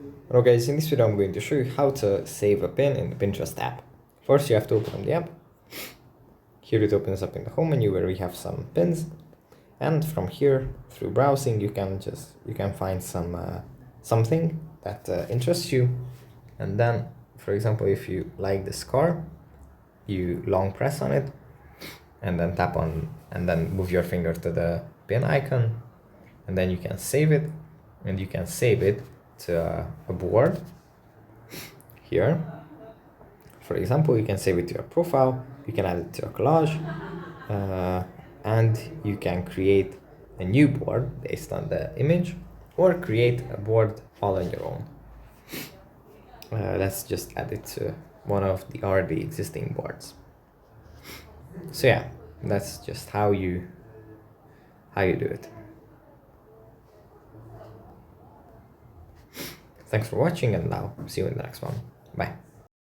Hello guys, in this video I'm going to show you how to save a pin in the Pinterest app. First you have to open the app. Here it opens up in the home menu where we have some pins, and from here through browsing you can find something that interests you, and then for example if you like this car you long press on it and then tap on and then move your finger to the pin icon, and then you can save it, and you can save it to a board here. For example, you can save it to your profile, you can add it to a collage, and you can create a new board based on the image, or create a board all on your own. Let's just add it to one of the already existing boards. So yeah, that's just how you do it. Thanks for watching, and now see you in the next one. Bye.